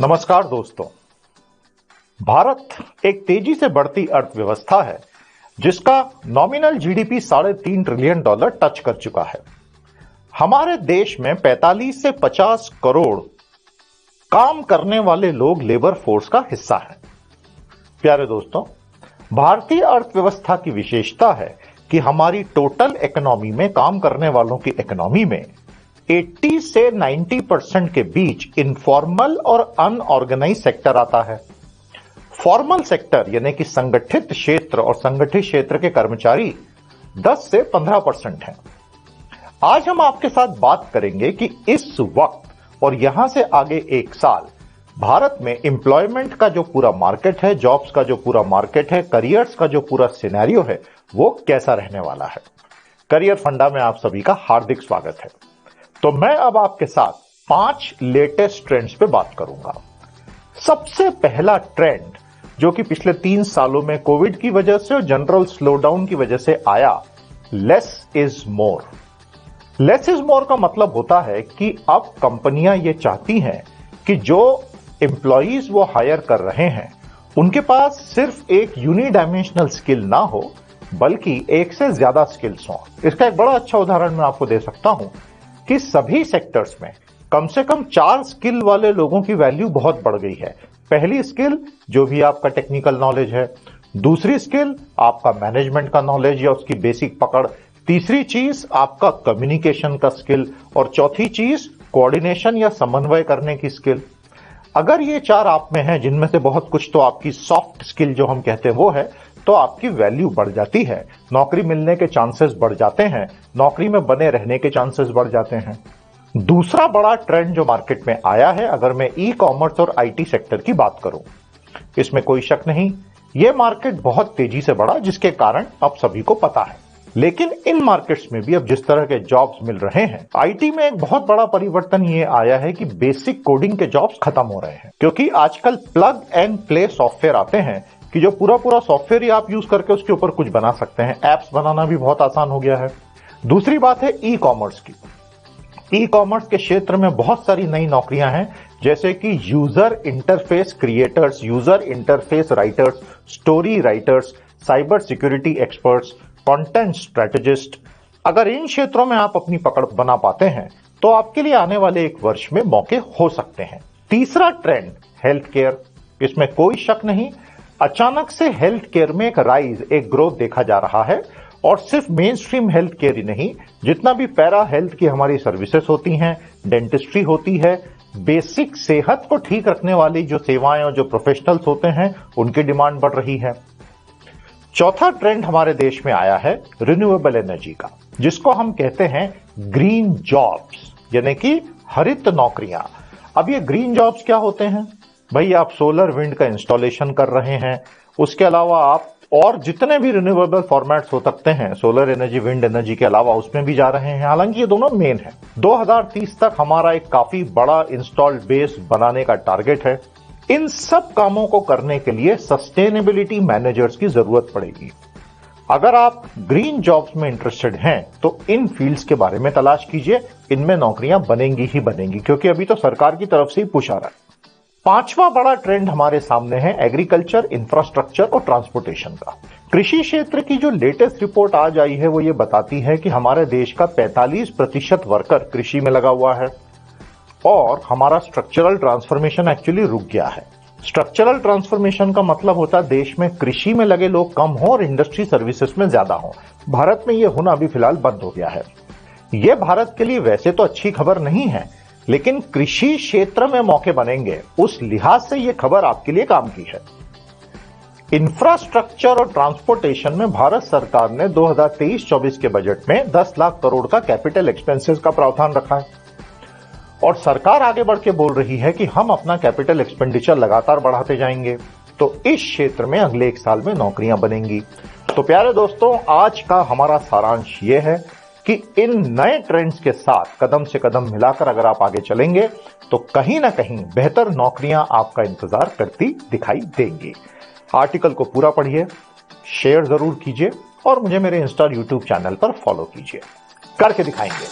नमस्कार दोस्तों। भारत एक तेजी से बढ़ती अर्थव्यवस्था है जिसका नॉमिनल जीडीपी $3.5 ट्रिलियन टच कर चुका है। हमारे देश में 45 से 50 करोड़ काम करने वाले लोग लेबर फोर्स का हिस्सा हैं। प्यारे दोस्तों, भारतीय अर्थव्यवस्था की विशेषता है कि हमारी टोटल इकोनॉमी में काम करने वालों की इकोनॉमी में 80 से 90% के बीच इनफॉर्मल और अनऑर्गेनाइज सेक्टर आता है। फॉर्मल सेक्टर यानी कि संगठित क्षेत्र और संगठित क्षेत्र के कर्मचारी 10 से 15% हैं। आज हम आपके साथ बात करेंगे कि इस वक्त और यहां से आगे एक साल भारत में एम्प्लॉयमेंट का जो पूरा मार्केट है, जॉब्स का जो पूरा मार्केट है, करियर्स का जो पूरा सिनेरियो है, वो कैसा रहने वाला है। करियर फंडा में आप सभी का हार्दिक स्वागत है। तो मैं अब आपके साथ 5 लेटेस्ट ट्रेंड्स पे बात करूंगा। सबसे पहला ट्रेंड जो कि पिछले 3 सालों में कोविड की वजह से और जनरल स्लोडाउन की वजह से आया, less is more. Less is more का मतलब होता है कि अब कंपनियां ये चाहती हैं कि जो एम्प्लॉइज वो हायर कर रहे हैं उनके पास सिर्फ एक यूनिडायमेंशनल स्किल ना हो बल्कि एक से ज्यादा स्किल्स हो। इसका एक बड़ा अच्छा उदाहरण मैं आपको दे सकता हूं कि सभी सेक्टर्स में कम से कम 4 स्किल वाले लोगों की वैल्यू बहुत बढ़ गई है। पहली स्किल जो भी आपका टेक्निकल नॉलेज है, दूसरी स्किल आपका मैनेजमेंट का नॉलेज या उसकी बेसिक पकड़, तीसरी चीज आपका कम्युनिकेशन का स्किल और चौथी चीज कोऑर्डिनेशन या समन्वय करने की स्किल। अगर ये 4 आप में हैं जिनमें से बहुत कुछ तो आपकी सॉफ्ट स्किल जो हम कहते हैं वो है, तो आपकी वैल्यू बढ़ जाती है, नौकरी मिलने के चांसेस बढ़ जाते हैं, नौकरी में बने रहने के चांसेस बढ़ जाते हैं। दूसरा बड़ा ट्रेंड जो मार्केट में आया है, अगर मैं ई कॉमर्स और आईटी सेक्टर की बात करूं, इसमें कोई शक नहीं, यह मार्केट बहुत तेजी से बढ़ा जिसके कारण अब सभी को पता है। लेकिन इन मार्केट्स में भी अब जिस तरह के जॉब्स मिल रहे हैं, आईटी में एक बहुत बड़ा परिवर्तन ये आया है कि बेसिक कोडिंग के जॉब्स खत्म हो रहे हैं, क्योंकि आजकल प्लग एंड प्ले सॉफ्टवेयर आते हैं कि जो पूरा सॉफ्टवेयर ही आप यूज करके उसके ऊपर कुछ बना सकते हैं। एप्स बनाना भी बहुत आसान हो गया है। दूसरी बात है ई कॉमर्स की। ई कॉमर्स के क्षेत्र में बहुत सारी नई नौकरियां हैं, जैसे कि user interface creators, user interface writers, story writers, cyber security experts, content strategist. अगर इन क्षेत्रों में आप अपनी पकड़ बना पाते हैं तो आपके लिए आने वाले एक वर्ष में मौके हो सकते हैं। तीसरा ट्रेंड हेल्थ केयर। इसमें कोई शक नहीं, अचानक से हेल्थ केयर में एक राइज, एक ग्रोथ देखा जा रहा है। और सिर्फ मेन स्ट्रीम हेल्थ केयर ही नहीं, जितना भी पैरा हेल्थ की हमारी सर्विसेज होती हैं, डेंटिस्ट्री होती है, बेसिक सेहत को ठीक रखने वाली जो सेवाएं और जो प्रोफेशनल्स होते हैं, उनकी डिमांड बढ़ रही है। चौथा ट्रेंड हमारे देश में आया है रिन्यूएबल एनर्जी का, जिसको हम कहते हैं ग्रीन जॉब्स, यानी कि हरित नौकरियां। अब ये ग्रीन जॉब्स क्या होते हैं? भाई, आप सोलर विंड का इंस्टॉलेशन कर रहे हैं, उसके अलावा आप और जितने भी रिन्यूएबल फॉर्मेट्स हो सकते हैं, सोलर एनर्जी, विंड एनर्जी के अलावा, उसमें भी जा रहे हैं। हालांकि ये दोनों मेन है। 2030 तक हमारा एक काफी बड़ा इंस्टॉल्ड बेस बनाने का टारगेट है। इन सब कामों को करने के लिए सस्टेनेबिलिटी मैनेजर्स की जरूरत पड़ेगी। अगर आप ग्रीन जॉब्स में इंटरेस्टेड हैं तो इन फील्ड्स के बारे में तलाश कीजिए, इनमें नौकरियां बनेंगी ही बनेंगी, क्योंकि अभी तो सरकार की तरफ से ही पुश आ रहा है। पांचवा बड़ा ट्रेंड हमारे सामने है एग्रीकल्चर, इंफ्रास्ट्रक्चर और ट्रांसपोर्टेशन का। कृषि क्षेत्र की जो लेटेस्ट रिपोर्ट आज आई है वो ये बताती है कि हमारे देश का 45% वर्कर कृषि में लगा हुआ है और हमारा स्ट्रक्चरल ट्रांसफॉर्मेशन एक्चुअली रुक गया है। स्ट्रक्चरल ट्रांसफॉर्मेशन का मतलब होता है देश में कृषि में लगे लोग कम हो और इंडस्ट्री सर्विसेज में ज्यादा हो। भारत में यह होना अभी फिलहाल बंद हो गया है। यह भारत के लिए वैसे तो अच्छी खबर नहीं है, लेकिन कृषि क्षेत्र में मौके बनेंगे, उस लिहाज से यह खबर आपके लिए काम की है। इंफ्रास्ट्रक्चर और ट्रांसपोर्टेशन में भारत सरकार ने 2023-24 के बजट में 10 लाख करोड़ का कैपिटल एक्सपेंसेस का प्रावधान रखा है और सरकार आगे बढ़ के बोल रही है कि हम अपना कैपिटल एक्सपेंडिचर लगातार बढ़ाते जाएंगे, तो इस क्षेत्र में अगले एक साल में नौकरियां बनेंगी। तो प्यारे दोस्तों, आज का हमारा सारांश यह है कि इन नए ट्रेंड्स के साथ कदम से कदम मिलाकर अगर आप आगे चलेंगे तो कहीं ना कहीं बेहतर नौकरियां आपका इंतजार करती दिखाई देंगी। आर्टिकल को पूरा पढ़िए, शेयर जरूर कीजिए और मुझे मेरे इंस्टा, यूट्यूब चैनल पर फॉलो कीजिए। करके दिखाएंगे।